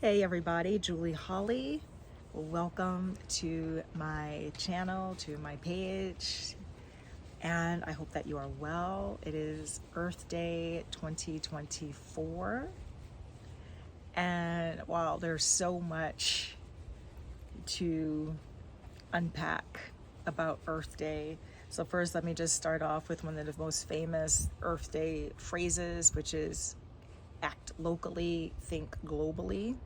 Hey everybody, Julie Holly. Welcome to my channel, to my page, and I hope that you are well. It is Earth Day 2024, and wow, there's so much to unpack about Earth Day. So first, let me just start off with one of the most famous Earth Day phrases, which is act locally, think globally.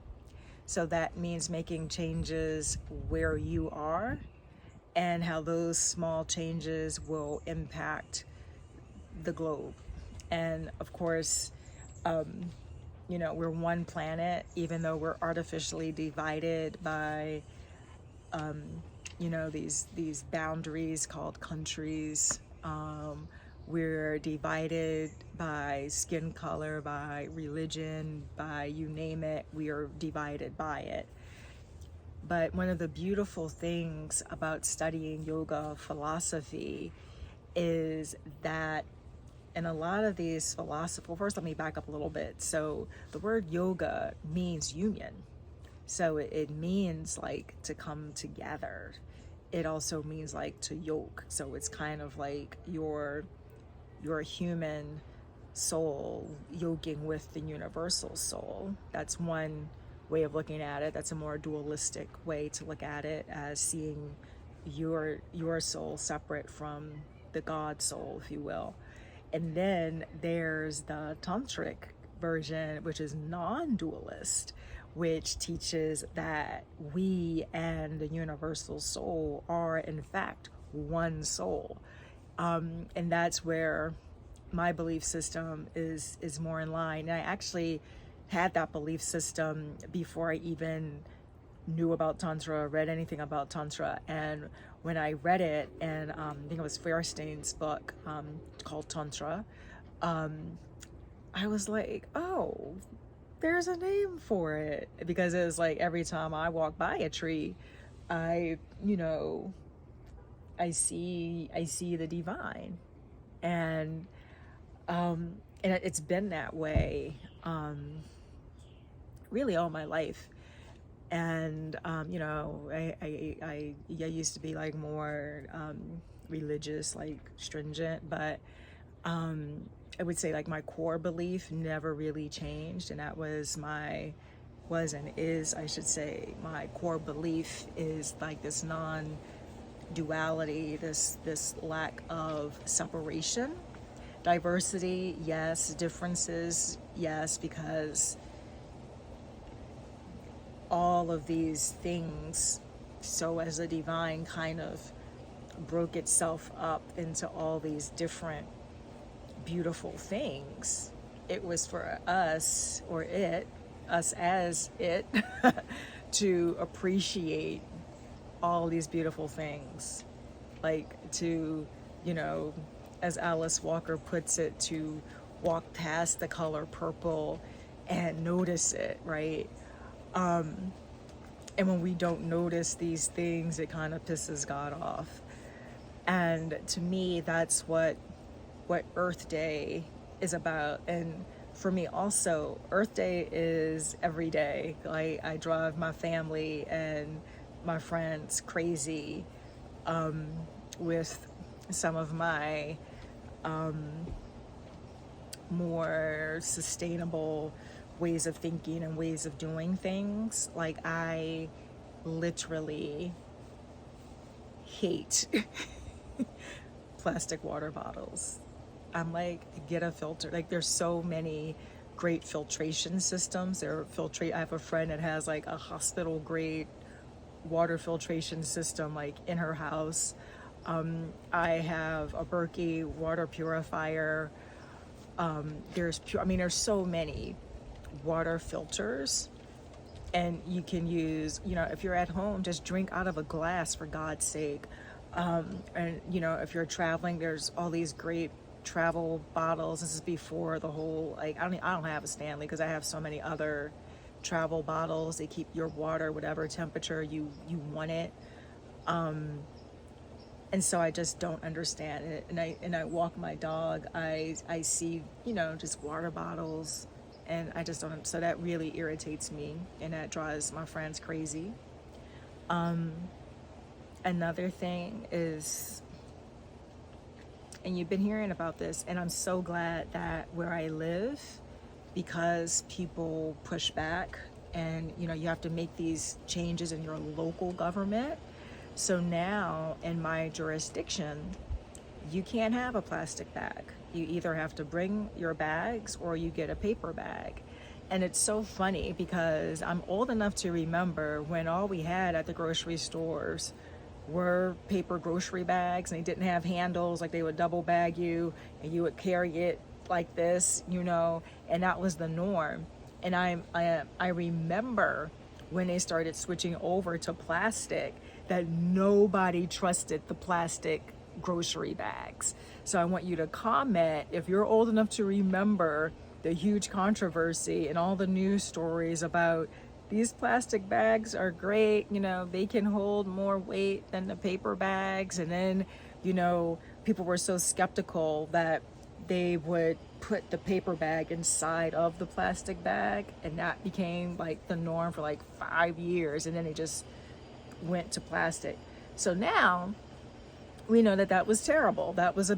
So that means making changes where you are and how those small changes will impact the globe. And of course, we're one planet, even though we're artificially divided by, these boundaries called countries. We're divided by skin color, by religion, by you name it, we are divided by it. But one of the beautiful things about studying yoga philosophy is that in a lot of these philosophies, well, first let me back up a little bit. So the word yoga means union. So it means like to come together. It also means like to yoke. So it's kind of like your human soul yoking with the universal soul. That's one way of looking at it. That's a more dualistic way to look at it, as seeing your soul separate from the God soul, if you will. And then there's the tantric version, which is non-dualist, which teaches that we and the universal soul are in fact one soul. And that's where my belief system is more in line. And I actually had that belief system before I even knew about Tantra, read anything about Tantra. And when I read it, and I think it was Fairstein's book called Tantra, I was like, oh, there's a name for it. Because it was like every time I walk by a tree, I, I see the divine. And it's been that way really all my life. And I used to be like more religious, like stringent, but I would say like my core belief never really changed, and that was and is, I should say, my core belief is like this non-duality, this lack of separation. Diversity, yes. Differences, yes, because all of these things, so as the divine kind of broke itself up into all these different beautiful things, it was for us, or us as it, to appreciate all these beautiful things. Like to, as Alice Walker puts it, to walk past the color purple and notice it, right? And when we don't notice these things, it kind of pisses God off. And to me, that's what Earth Day is about. And for me also, Earth Day is every day. I drive my family and my friends crazy with some of my more sustainable ways of thinking and ways of doing things. Like, I literally hate plastic water bottles. I'm like, get a filter. Like, there's so many great filtration systems. I have a friend that has like a hospital grade water filtration system like in her house. I have a Berkey water purifier. There's so many water filters, and you can use, if you're at home, just drink out of a glass, for God's sake. And if you're traveling, there's all these great travel bottles. This is before the whole, like, I don't have a Stanley because I have so many other travel bottles. They keep your water whatever temperature you want it. And so I just don't understand it. And I walk my dog, I see, just water bottles and I just don't, so that really irritates me, and that drives my friends crazy. Another thing is, and you've been hearing about this, and I'm so glad that where I live, because people push back, and you have to make these changes in your local government. So now in my jurisdiction, you can't have a plastic bag. You either have to bring your bags or you get a paper bag. And it's so funny because I'm old enough to remember when all we had at the grocery stores were paper grocery bags, and they didn't have handles, like they would double bag you and you would carry it like this, and that was the norm. And I remember when they started switching over to plastic, that nobody trusted the plastic grocery bags. So I want you to comment if you're old enough to remember the huge controversy and all the news stories about these plastic bags are great, they can hold more weight than the paper bags. And then, people were so skeptical that they would put the paper bag inside of the plastic bag, and that became like the norm for like 5 years, and then they just went to plastic. So now we know that that was terrible. That was a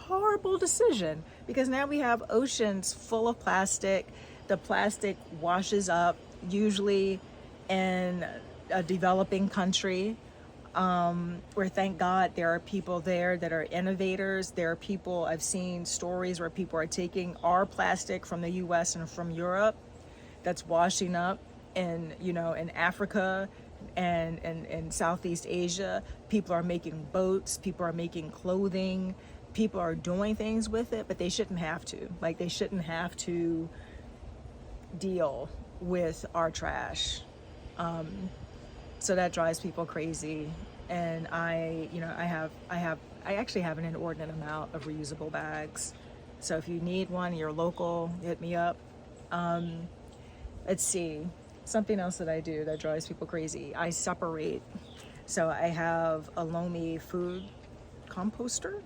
horrible decision, because now we have oceans full of plastic. The plastic washes up, usually in a developing country, where, thank God, there are people there that are innovators. There are people, I've seen stories where people are taking our plastic from the US and from Europe that's washing up in Africa and Southeast Asia. People are making boats, people are making clothing, people are doing things with it, but they shouldn't have to. Like, they shouldn't have to deal with our trash. So that drives people crazy. And I actually have an inordinate amount of reusable bags. So if you need one, you're local, hit me up. Let's see, something else that I do that drives people crazy. I separate. So I have a Lomi food composter.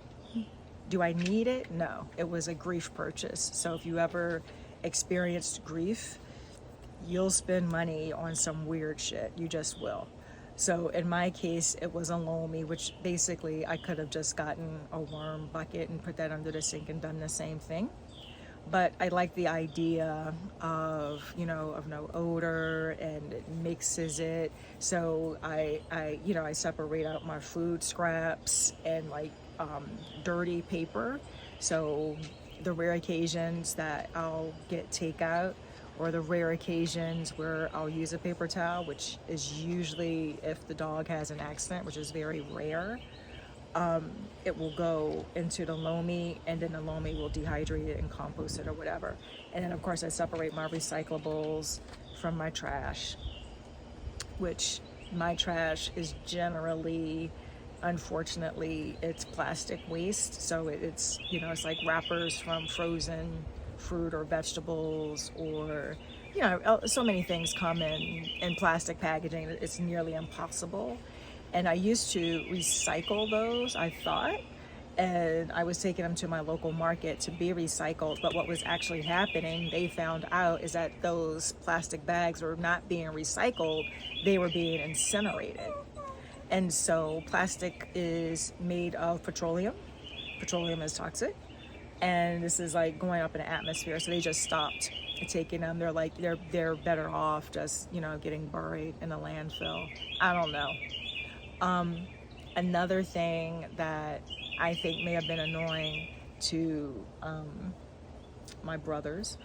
Do I need it? No, it was a grief purchase. So if you ever experienced grief, you'll spend money on some weird shit. You just will. So in my case, it was a Lomi, which basically I could have just gotten a worm bucket and put that under the sink and done the same thing. But I like the idea of no odor, and it mixes it. So I separate out my food scraps and dirty paper. So the rare occasions that I'll get takeout, or the rare occasions where I'll use a paper towel, which is usually if the dog has an accident, which is very rare, it will go into the Lomi, and then the Lomi will dehydrate it and compost it or whatever. And then of course I separate my recyclables from my trash, which my trash is generally, unfortunately, it's plastic waste. So it's like wrappers from frozen fruit or vegetables, or so many things come in plastic packaging that it's nearly impossible. And I used to recycle those, I thought, and I was taking them to my local market to be recycled. But what was actually happening, they found out, is that those plastic bags were not being recycled, they were being incinerated. And so plastic is made of petroleum. Petroleum is toxic. And this is like going up in the atmosphere. So they just stopped taking them. They're like, they're better off just, getting buried in a landfill. I don't know. Another thing that I think may have been annoying to my brothers,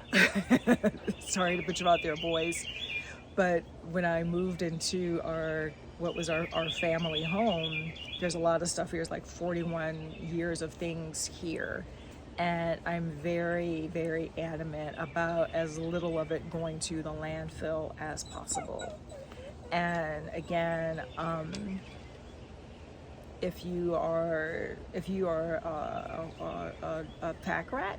sorry to put you out there, boys, but when I moved into what was our family home, there's a lot of stuff here. It's like 41 years of things here. And I'm very, very adamant about as little of it going to the landfill as possible. And again, if you are a pack rat,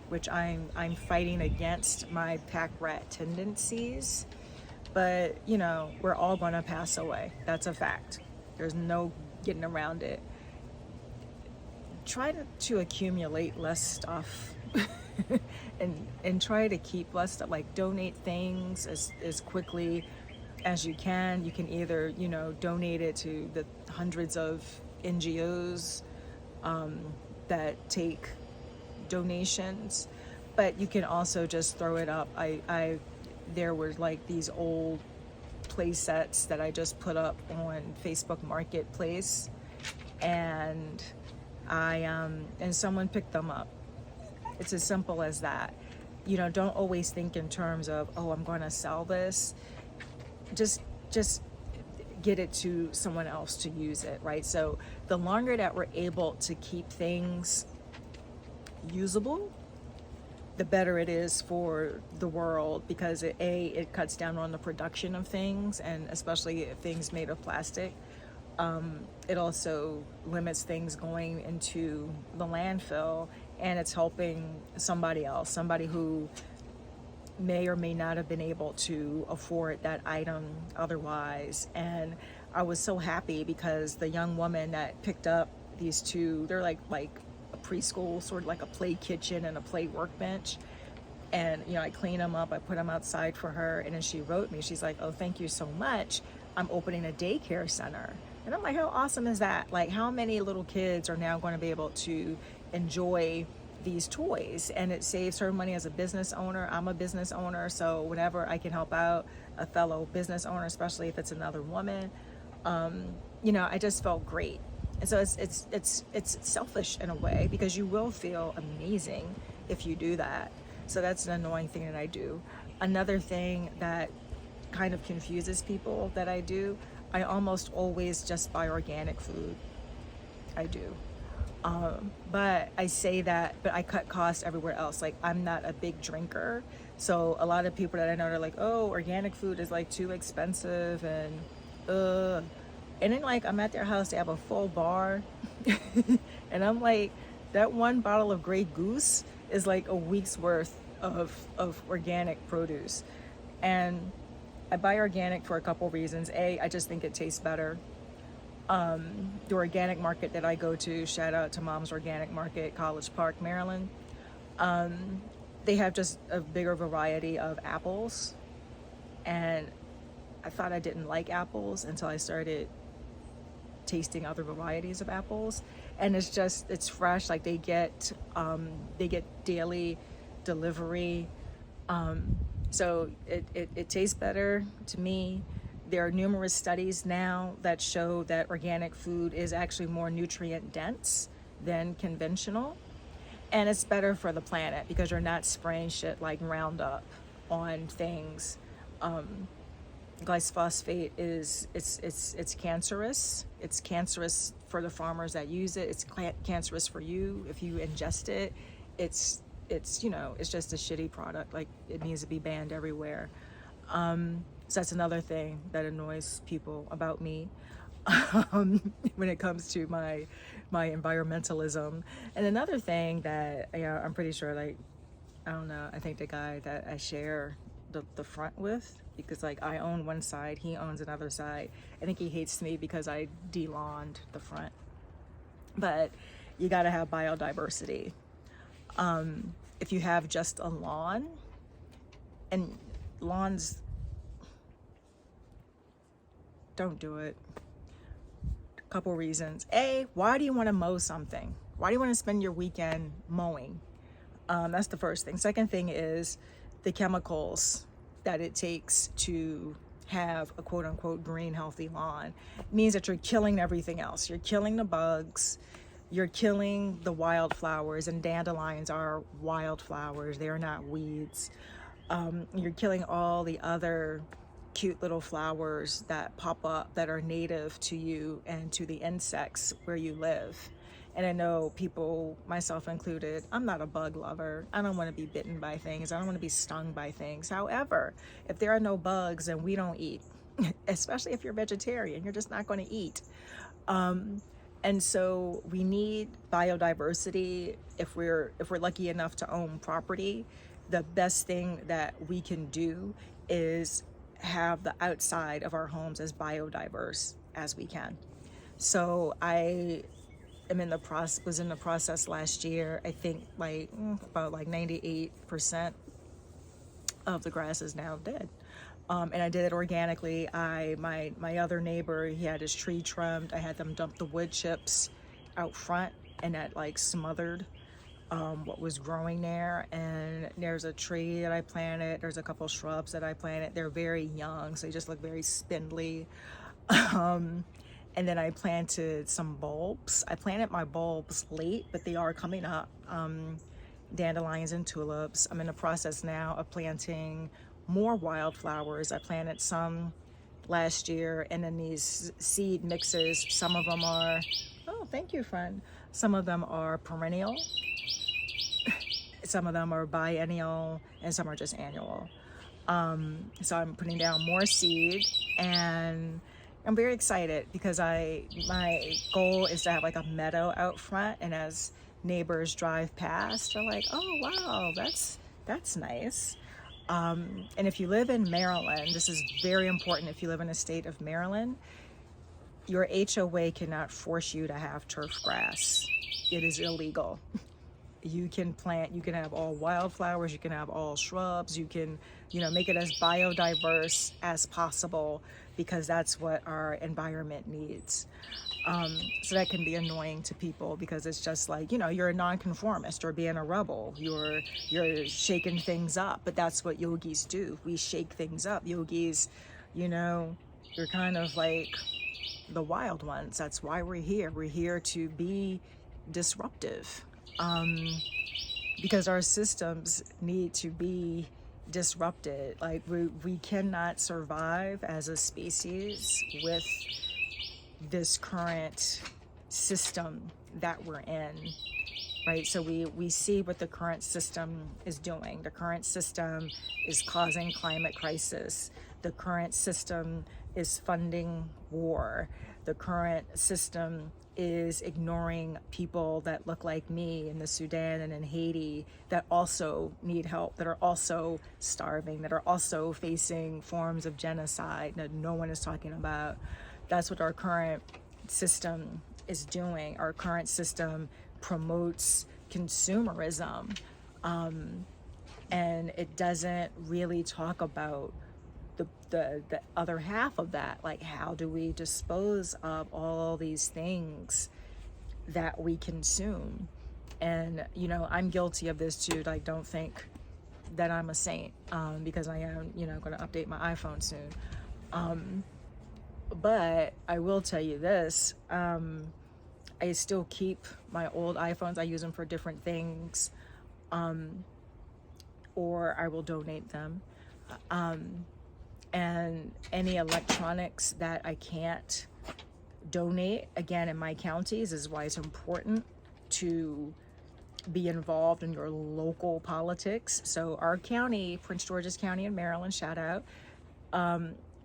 which I'm fighting against my pack rat tendencies, but we're all going to pass away. That's a fact. There's no getting around it. Try to accumulate less stuff. and try to keep less stuff, like donate things as quickly as you can. You can either, you know, donate it to the hundreds of NGOs that take donations, but you can also just throw it up. I there were like these old play sets that I just put up on Facebook Marketplace, and and someone picked them up. It's as simple as that. You know, don't always think in terms of, oh, I'm going to sell this. Just get it to someone else to use it, right? So the longer that we're able to keep things usable, the better it is for the world, because it cuts down on the production of things, and especially if things made of plastic. It also limits things going into the landfill, and it's helping somebody else, somebody who may or may not have been able to afford that item otherwise. And I was so happy because the young woman that picked up these two, they're like a preschool, sort of like a play kitchen and a play workbench. And, you know, I clean them up, I put them outside for her, and then she wrote me, she's like, oh, thank you so much. I'm opening a daycare center. And I'm like, how awesome is that? Like, how many little kids are now going to be able to enjoy these toys? And it saves her money as a business owner. I'm a business owner, so whenever I can help out a fellow business owner, especially if it's another woman, you know, I just felt great. And so it's selfish in a way, because you will feel amazing if you do that. So that's an annoying thing that I do. Another thing that kind of confuses people that I do, I almost always just buy organic food. I do. But I say that, but I cut costs everywhere else. Like, I'm not a big drinker. So a lot of people that I know are like, oh, organic food is like too expensive, and and then like I'm at their house, they have a full bar. And I'm like, that one bottle of Grey Goose is like a week's worth of organic produce. And I buy organic for a couple reasons. A, I just think it tastes better. The organic market that I go to, shout out to Mom's Organic Market, College Park, Maryland, they have just a bigger variety of apples. And I thought I didn't like apples until I started tasting other varieties of apples. And it's fresh. Like, they get daily delivery. So it tastes better to me. There are numerous studies now that show that organic food is actually more nutrient dense than conventional. And it's better for the planet because you're not spraying shit like Roundup on things. Glyphosate it's cancerous. It's cancerous for the farmers that use it. It's cancerous for you if you ingest it. It's you know, it's just a shitty product. Like, it needs to be banned everywhere. So that's another thing that annoys people about me when it comes to my environmentalism. And another thing that, you know, I'm pretty sure, like, I don't know, I think the guy that I share the front with, because like I own one side, he owns another side. I think he hates me because I de-lawned the front. But you gotta have biodiversity. If you have just a lawn, and lawns, don't do it. A couple reasons. A, why do you want to mow something? Why do you want to spend your weekend mowing? That's the first thing. Second thing is the chemicals that it takes to have a quote unquote green, healthy lawn. It means that you're killing everything else. You're killing the bugs. You're killing the wildflowers, and dandelions are wildflowers. They are not weeds. You're killing all the other cute little flowers that pop up that are native to you and to the insects where you live. And I know people, myself included, I'm not a bug lover. I don't want to be bitten by things. I don't want to be stung by things. However, if there are no bugs, then we don't eat, especially if you're vegetarian, you're just not going to eat. And so we need biodiversity. If we're lucky enough to own property, the best thing that we can do is have the outside of our homes as biodiverse as we can. So I am in the process, was in the process last year. I think like about like 98% of the grass is now dead. And I did it organically. My other neighbor, he had his tree trimmed. I had them dump the wood chips out front, and that like smothered what was growing there. And there's a tree that I planted. There's a couple shrubs that I planted. They're very young, so they just look very spindly. And then I planted some bulbs. I planted my bulbs late, but they are coming up. Dandelions and tulips. I'm in the process now of planting more wildflowers. I planted some last year, and then these seed mixes, some of them are, oh, thank you, friend. Some of them are perennial, some of them are biennial, and some are just annual. So I'm putting down more seed, and I'm very excited because my goal is to have like a meadow out front, and as neighbors drive past, they're like, oh wow, that's nice. And if you live in Maryland, this is very important. If you live in the state of Maryland, your HOA cannot force you to have turf grass. It is illegal. You can plant, you can have all wildflowers, you can have all shrubs, you can, make it as biodiverse as possible, because that's what our environment needs. So that can be annoying to people, because it's just like, you're a nonconformist or being a rebel. You're shaking things up, but that's what yogis do. We shake things up. Yogis, you're kind of like the wild ones. That's why we're here. We're here to be disruptive, because our systems need to be disrupted. Like we cannot survive as a species with this current system that we're in, right? So we see what the current system is doing. The current system is causing climate crisis. The current system is funding war. The current system is ignoring people that look like me in the Sudan and in Haiti that also need help, that are also starving, that are also facing forms of genocide that no one is talking about. That's what our current system is doing. Our current system promotes consumerism, and it doesn't really talk about the other half of that. Like, how do we dispose of all these things that we consume? And I'm guilty of this too. Like, don't think that I'm a saint, because I am going to update my iPhone soon. But I will tell you this, I still keep my old iPhones. I use them for different things, or I will donate them. And any electronics that I can't donate, again, in my counties, is why it's important to be involved in your local politics. So our county, Prince George's County in Maryland, shout out,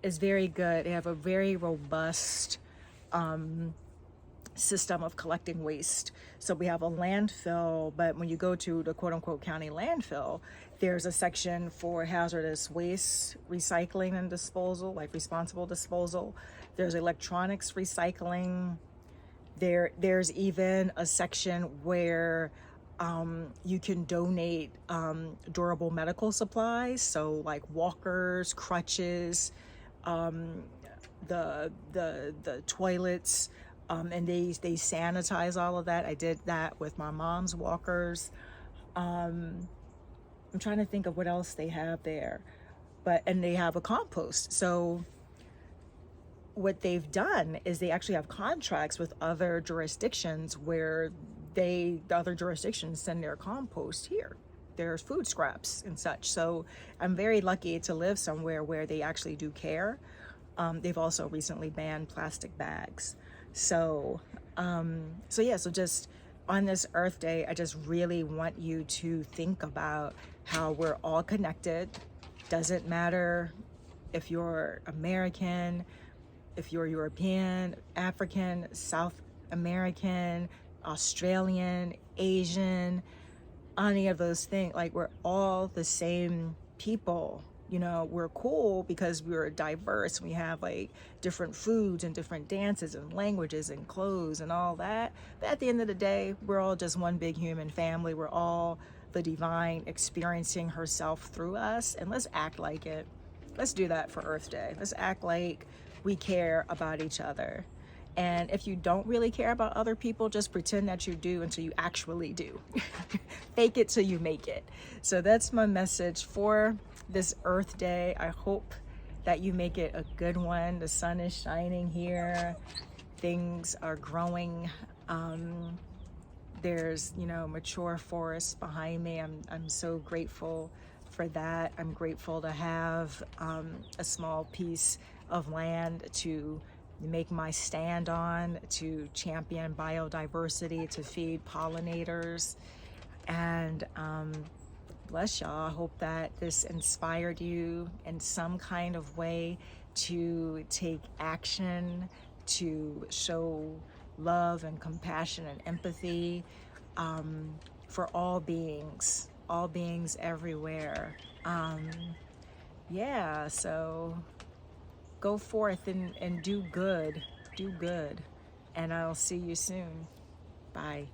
is very good. They have a very robust system of collecting waste. So we have a landfill, but when you go to the quote unquote county landfill, there's a section for hazardous waste recycling and disposal, like responsible disposal. There's electronics recycling. There's even a section where you can donate durable medical supplies, so like walkers, crutches, the toilets, and they sanitize all of that. I did that with my mom's walkers. I'm trying to think of what else they have there, and they have a compost. So what they've done is they actually have contracts with other jurisdictions where the other jurisdictions send their compost here. There's food scraps and such. So I'm very lucky to live somewhere where they actually do care. They've also recently banned plastic bags. So just on this Earth Day, I just really want you to think about how we're all connected. Doesn't matter if you're American, if you're European, African, South American, Australian, Asian, any of those things. Like, we're all the same people. You know, we're cool because we're diverse. We have like different foods and different dances and languages and clothes and all that. But at the end of the day, we're all just one big human family. We're all the divine experiencing herself through us. And let's act like it. Let's do that for Earth Day. Let's act like we care about each other. And if you don't really care about other people, just pretend that you do until you actually do. Fake it till you make it. So that's my message for this Earth Day. I hope that you make it a good one. The sun is shining here. Things are growing. There's, you know, mature forests behind me. I'm so grateful for that. I'm grateful to have a small piece of land to make my stand on, to champion biodiversity, to feed pollinators. And bless y'all. I hope that this inspired you in some kind of way to take action, to show love and compassion and empathy for all beings everywhere. Yeah, so go forth and do good, and I'll see you soon. Bye.